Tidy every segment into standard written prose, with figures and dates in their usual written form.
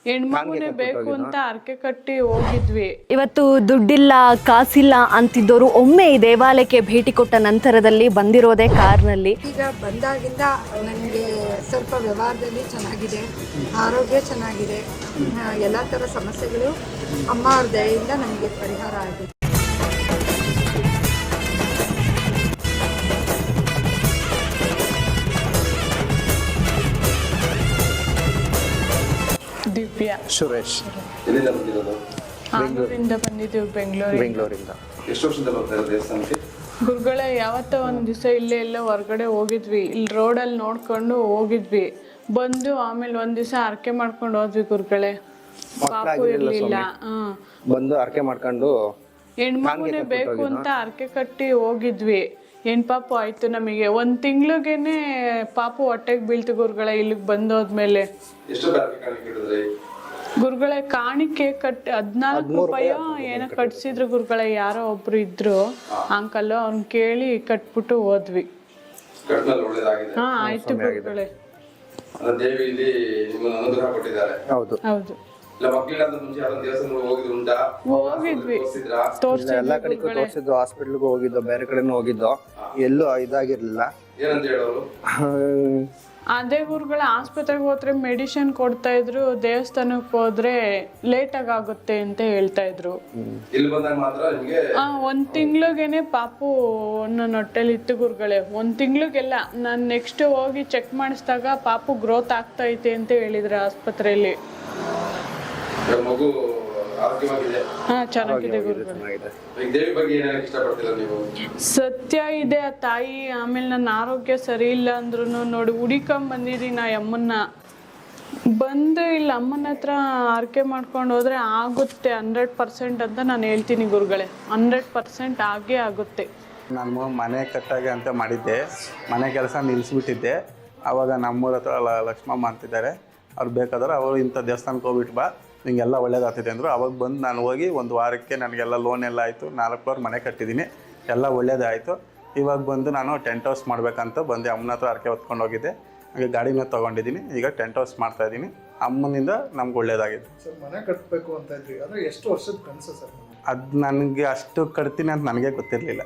ಹೆಣ್ಮಗುನೇ ಬೇಕು ಅಂತ ಅರ್ಕೆ ಕಟ್ಟಿ ಹೋಗಿದ್ವಿ. ಇವತ್ತು ದುಡ್ಡಿಲ್ಲ ಕಾಸಿಲ್ಲ ಅಂತಿದ್ದವರು ಒಮ್ಮೆ ಈ ದೇವಾಲಯಕ್ಕೆ ಭೇಟಿ ಕೊಟ್ಟ ನಂತರದಲ್ಲಿ ಬಂದಿರೋದೇ ಕಾರ್ನಲ್ಲಿ. ಈಗ ಬಂದಾಗಿಂದ ನನಗೆ ಸ್ವಲ್ಪ ವ್ಯವಹಾರದಲ್ಲಿ ಚೆನ್ನಾಗಿದೆ, ಆರೋಗ್ಯ ಚೆನ್ನಾಗಿದೆ, ಎಲ್ಲ ಥರ ಸಮಸ್ಯೆಗಳು ಅಮ್ಮ ಅವ್ರ ದಯೆಯಿಂದ ನನಗೆ ಪರಿಹಾರ ಆಗಿದೆ. ದಿವ್ಯಾ ಸುರೇಶ್. ಎಲ್ಲಿಂದ ಬಂದಿರೋದು? ಆಂಗ್ಳೂರಿಂದ ಬಂದಿದ್ದೀವಿ, ಬೆಂಗಳೂರಿಂದ. ಎಷ್ಟು ವರ್ಷದಿಂದ ಬರ್ತಾ ಇರೋದು ದೇವಸ್ಥಾನಕ್ಕೆ? ಗುರುಗಳೇ ಯಾವತ್ತೋ ಒಂದು ದಿವಸ ಇಲ್ಲೇ ಎಲ್ಲ ಹೊರಗಡೆ ಹೋಗಿದ್ವಿ, ಇಲ್ಲಿ ರೋಡಲ್ಲಿ ನೋಡ್ಕೊಂಡು ಹೋಗಿದ್ವಿ, ಬಂದು ಆಮೇಲೆ ಒಂದ್ ದಿವಸ ಅರ್ಕೆ ಮಾಡ್ಕೊಂಡು ಹೋದ್ವಿ ಗುರುಗಳೇ. ಪಾಪು ಇರ್ಲಿಲ್ಲ, ಬಂದು ಅರ್ಕೆ ಮಾಡ್ಕೊಂಡು ಹೆಣ್ಮಗುನೇ ಬೇಕು ಅಂತ ಅರ್ಕೆ ಕಟ್ಟಿ ಹೋಗಿದ್ವಿ. ಹೆಣ್ಪಾಪು ಆಯ್ತು ನಮಗೆ. 1 ತಿಂಗ್ಳಿಗೆನೆ ಪಾಪು ಹೊಟ್ಟೆಗೆ ಬೀಳ್ತು ಗುರುಗಳೇ. ಇಲ್ಲಿಗೆ ಬಂದೋದ್ಮೇಲೆ ಗುರುಗಳೇ ಕಾಣಿಕೆ ಕಟ್ಟಿ 14 ರೂಪಾಯಿ ಏನೋ ಕಟ್ಸಿದ್ರು ಗುರುಗಳೇ. ಯಾರೋ ಒಬ್ರು ಇದ್ರು ಅಂಕಲ್, ಅವ್ನ್ ಕೇಳಿ ಕಟ್ಬಿಟ್ಟು ಹೋದ್ವಿ. ಹಾ ಆಯ್ತು ಗುರುಗಳೇ. ಹೌದು ಹೌದು ಹೋಗಿದ್ವಿ, ಎಲ್ಲ ಕಡೆ ತೋರಿಸಿದ್ದು, ಹಾಸ್ಪಿಟ್ಲ್ಗೂ ಹೋಗಿದ್ದು, ಬೇರೆ ಕಡೆನೂ ಹೋಗಿದ್ದು, ಎಲ್ಲೂ ಇದಾಗಿರ್ಲಿಲ್ಲ. ಅದೇ ಗುರುಗಳ ಆಸ್ಪತ್ರೆಗೆ ಹೋದ್ರೆ ಮೆಡಿಸಿನ್ ಕೊಡ್ತಾ ಇದ್ರು, ದೇವಸ್ಥಾನಕ್ಕೆ ಹೋದ್ರೆ ಲೇಟ್ ಆಗುತ್ತೆ ಅಂತ ಹೇಳ್ತಾ ಇದ್ರು. 1 ತಿಂಗ್ಳಿಗೆನೆ ಪಾಪು ನನ್ನ ಹೊಟ್ಟೆಲಿ ಇತ್ತು ಗುರುಗಳೇ. 1 ತಿಂಗ್ಳಿಗೆಲ್ಲ ನಾನು ನೆಕ್ಸ್ಟ್ ಹೋಗಿ ಚೆಕ್ ಮಾಡಿಸಿದಾಗ ಪಾಪು ಗ್ರೋತ್ ಆಗ್ತಾ ಐತೆ ಅಂತ ಹೇಳಿದ್ರು ಆಸ್ಪತ್ರೆಯಲ್ಲಿ. ಮಗು ಆರೋಗ್ಯವಾಗಿದೆ. ಹಾ ಚೆನ್ನಾಗಿದೆ ಗುರುಗಳೇ. ದೇವಿ ಬಗ್ಗೆ ಏನ್ ಇಷ್ಟಪಡ್ತೀರಾ ನೀವು? ಸತ್ಯ ಇದೆ ಆ ತಾಯಿ. ಆಮೇಲೆ ನನ್ನ ಆರೋಗ್ಯ ಸರಿ ಇಲ್ಲ ಅಂದ್ರೂ ನೋಡಿ ಹುಡಿಕೊಂಡ್ ಬಂದಿದ್ದೀನಿ ನಾ ಅಮ್ಮನ್ನ. ಬಂದು ಇಲ್ಲಿ ಅಮ್ಮನ ಹತ್ರ ಆರಕೆ ಮಾಡ್ಕೊಂಡು ಹೋದ್ರೆ ಆಗುತ್ತೆ 100% ಅಂತ ನಾನು ಹೇಳ್ತೀನಿ ಗುರುಗಳೇ. 100% ಆಗೇ ಆಗುತ್ತೆ. ನಾನು ಮನೆ ಕಟ್ಟಾಗೆ ಅಂತ ಮಾಡಿದ್ದೆ, ಮನೆ ಕೆಲಸ ನಿಲ್ಲಿಸ್ಬಿಟ್ಟಿದ್ದೆ. ಆವಾಗ ನಮ್ಮೂರ ಹತ್ರ ಲಕ್ಷ್ಮಮ್ಮ ಅಂತಿದ್ದಾರೆ, ಅವ್ರು ಬೇಕಾದ್ರೆ ಅವರು ಇಂಥ ದೇವಸ್ಥಾನಕ್ಕೆ ಹೋಗ್ಬಿಟ್ಟು ಬಾ, ನಿಂಗೆಲ್ಲ ಒಳ್ಳೇದಾಗ್ತಿದೆ ಅಂದರು. ಅವಾಗ ಬಂದು ನಾನು ಹೋಗಿ 1 ವಾರಕ್ಕೆ ನನಗೆಲ್ಲ ಲೋನ್ ಎಲ್ಲ ಆಯಿತು. 4 ಫ್ಲೋರ್ ಮನೆ ಕಟ್ಟಿದ್ದೀನಿ, ಎಲ್ಲ ಒಳ್ಳೇದೇ ಆಯಿತು. ಇವಾಗ ಬಂದು ನಾನು ಟೆಂಟ್ ಹೌಸ್ ಮಾಡಬೇಕಂತ ಬಂದು ಅಮ್ಮನ ಹತ್ರ ಅರ್ಕೆ ಹೊತ್ಕೊಂಡು ಹೋಗಿದ್ದೆ. ಹಾಗೆ ಗಾಡಿನ ತೊಗೊಂಡಿದ್ದೀನಿ, ಈಗ ಟೆಂಟ್ ಹೌಸ್ ಮಾಡ್ತಾಯಿದ್ದೀನಿ. ಅಮ್ಮನಿಂದ ನಮ್ಗೆ ಒಳ್ಳೇದಾಗಿದೆ. ಸರ್ ಮನೆ ಕಟ್ಟಬೇಕು ಅಂತ ಇದ್ರಿ, ಅಂದರೆ ಎಷ್ಟು ವರ್ಷದ ಕನಸು ಸರ್? ಅದು ನನಗೆ ಅಷ್ಟು ಕಟ್ತೀನಿ ಅಂತ ನನಗೆ ಗೊತ್ತಿರಲಿಲ್ಲ.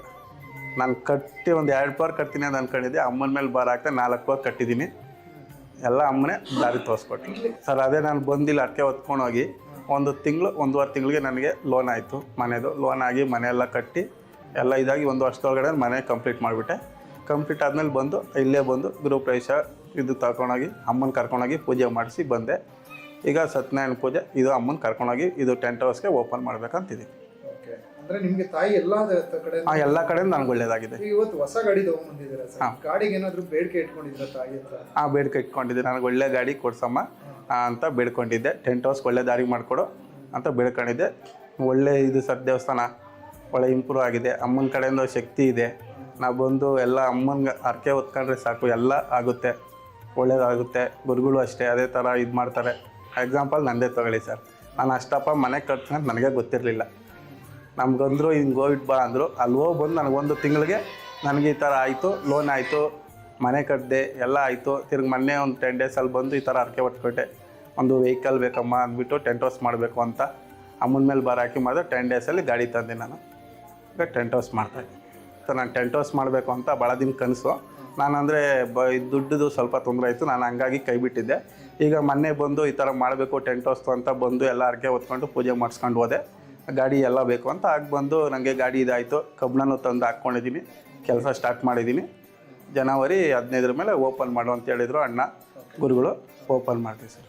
ನಾನು ಕಟ್ಟಿ ಒಂದು 2 ಫ್ಲೋರ್ ಕಟ್ತೀನಿ ಅಂತ ಅಂದ್ಕೊಂಡಿದ್ದೆ. ಅಮ್ಮನ ಮೇಲೆ ಭಾರ ಆಗ್ತಾ 4 ಫ್ಲೋರ್ ಕಟ್ಟಿದ್ದೀನಿ. ಎಲ್ಲ ಅಮ್ಮನೇ ದಾರಿ ತೋರಿಸ್ಕೊಟ್ಟು ಸರ್. ಅದೇ ನಾನು ಬಂದಿಲ್ಲ ಅರ್ಕೆ ಹೊತ್ಕೊಂಡೋಗಿ 1 ತಿಂಗಳು 1.5 ತಿಂಗಳಿಗೆ ನನಗೆ ಲೋನ್ ಆಯಿತು. ಮನೆದು ಲೋನ್ ಆಗಿ ಮನೆಯೆಲ್ಲ ಕಟ್ಟಿ ಎಲ್ಲ ಇದಾಗಿ 1 ವರ್ಷದೊಳಗಡೆ ಮನೆ ಕಂಪ್ಲೀಟ್ ಮಾಡಿಬಿಟ್ಟೆ. ಕಂಪ್ಲೀಟ್ ಆದಮೇಲೆ ಬಂದು ಇಲ್ಲೇ ಬಂದು ಗೃಹಪ್ರವೇಶ ಇದು ತಗೊಂಡೋಗಿ ಅಮ್ಮನ ಕರ್ಕೊಂಡೋಗಿ ಪೂಜೆ ಮಾಡಿಸಿ ಬಂದೆ. ಈಗ ಸತ್ಯನಾರಾಯಣ ಪೂಜೆ ಇದು ಅಮ್ಮನ ಕರ್ಕೊಂಡೋಗಿ ಇದು ಟೆಂಟ್ ಹೌಸ್ಗೆ ಓಪನ್ ಮಾಡ್ಬೇಕಂತಿದ್ದೀನಿ. ಅಂದ್ರೆ ನಿಮಗೆ ತಾಯಿ ಎಲ್ಲ ಕಡೆ ನನಗೆ ಒಳ್ಳೇದಾಗಿದೆ. ಇವತ್ತು ಹೊಸ ಗಾಡಿ ತಗೊಂಡ್ಬಂದಿದ್ದೀರಾ ಸರ್? ಗಾಡಿಗೆ ಏನಾದರೂ ಬೇಡಿಕೆ ಇಟ್ಕೊಂಡಿದ್ದೀರಾ ತಾಯಿ ಹತ್ರ? ಬೇಡಿಕೆ ಇಟ್ಕೊಂಡಿದ್ದೆ. ನನಗೆ ಒಳ್ಳೆ ಗಾಡಿ ಕೊಡ್ಸಮ್ಮ ಅಂತ ಬೇಡ್ಕೊಂಡಿದ್ದೆ. ಟೆಂಟ್ ಹೌಸ್ ಒಳ್ಳೆ ದಾರಿ ಮಾಡಿಕೊಡು ಅಂತ ಬೇಡ್ಕೊಂಡಿದ್ದೆ. ಒಳ್ಳೆ ಇದು ಸರ್ ದೇವಸ್ಥಾನ ಒಳ್ಳೆ ಇಂಪ್ರೂವ್ ಆಗಿದೆ. ಅಮ್ಮನ ಕಡೆಯಿಂದ ಶಕ್ತಿ ಇದೆ. ನಾವು ಬಂದು ಎಲ್ಲ ಅಮ್ಮನಿಗೆ ಅರ್ಕೆ ಹೊತ್ಕೊಂಡ್ರೆ ಸಾಕು, ಎಲ್ಲ ಆಗುತ್ತೆ, ಒಳ್ಳೇದಾಗುತ್ತೆ. ಗುರುಗಳು ಅಷ್ಟೇ ಅದೇ ಥರ ಇದು ಮಾಡ್ತಾರೆ. ಎಕ್ಸಾಂಪಲ್ ನಂದೇ ತೊಗೊಳ್ಳಿ ಸರ್. ನಾನು ಅಷ್ಟಪ್ಪ ಮನೆ ಕಟ್ತೀನಿ ಅಂತ ನನಗೆ ಗೊತ್ತಿರಲಿಲ್ಲ. ನಮ್ಗಂದ್ರು ಹಿಂಗೆ ಹೋಗ್ಬಿಟ್ಟು ಬಾ ಅಂದರು. ಅಲ್ಲಿ ಹೋಗಿ ಬಂದು ನನಗೆ 1 ತಿಂಗಳಿಗೆ ನನಗೆ ಈ ಥರ ಆಯಿತು, ಲೋನ್ ಆಯಿತು, ಮನೆ ಕಟ್ಟಿದೆ, ಎಲ್ಲ ಆಯಿತು. ತಿರ್ಗಿ ಮೊನ್ನೆ ಒಂದು 10 ಡೇಸಲ್ಲಿ ಬಂದು ಈ ಥರ ಅರ್ಕೆ ಹೊತ್ಕೊಟ್ಟೆ. ಒಂದು ವೆಹಿಕಲ್ ಬೇಕಮ್ಮ ಅಂದ್ಬಿಟ್ಟು ಟೆಂಟ್ ಹೌಸ್ ಮಾಡಬೇಕು ಅಂತ ಅಮ್ಮನ ಮೇಲೆ ಭಾರ ಹಾಕಿ ಮಾಡಿದ್ರೆ 10 ಡೇಸಲ್ಲಿ ಗಾಡಿ ತಂದೆ ನಾನು. ಈಗ ಟೆಂಟ್ ಹೌಸ್ ಮಾಡ್ತಾಯಿದ್ದೆ. ಸೊ ನಾನು ಟೆಂಟ್ ಹೌಸ್ ಮಾಡಬೇಕು ಅಂತ ಭಾಳ ದಿನ ಕನಸು. ನಾನಂದರೆ ದುಡ್ಡು ಸ್ವಲ್ಪ ತೊಂದರೆ ಆಯಿತು, ನಾನು ಹಂಗಾಗಿ ಕೈ ಬಿಟ್ಟಿದ್ದೆ. ಈಗ ಮೊನ್ನೆ ಬಂದು ಈ ಥರ ಮಾಡಬೇಕು ಟೆಂಟ್ ಹೌಸ್ ಅಂತ ಬಂದು ಎಲ್ಲ ಅರ್ಕೆ ಹೊತ್ಕೊಂಡು ಪೂಜೆ ಮಾಡಿಸ್ಕೊಂಡು ಹೋದೆ. ಗಾಡಿ ಎಲ್ಲ ಬೇಕು ಅಂತ ಆಗಿ ಬಂದು ನನಗೆ ಗಾಡಿ ಇದಾಯಿತು. ಕಬ್ಬಣನೂ ತಂದು ಹಾಕ್ಕೊಂಡಿದ್ದೀನಿ, ಕೆಲಸ ಸ್ಟಾರ್ಟ್ ಮಾಡಿದ್ದೀನಿ. ಜನವರಿ 15 ಮೇಲೆ ಓಪನ್ ಮಾಡು ಅಂತ ಹೇಳಿದರು ಅಣ್ಣ ಗುರುಗಳು. ಓಪನ್ ಮಾಡ್ತೀವಿ ಸರ್.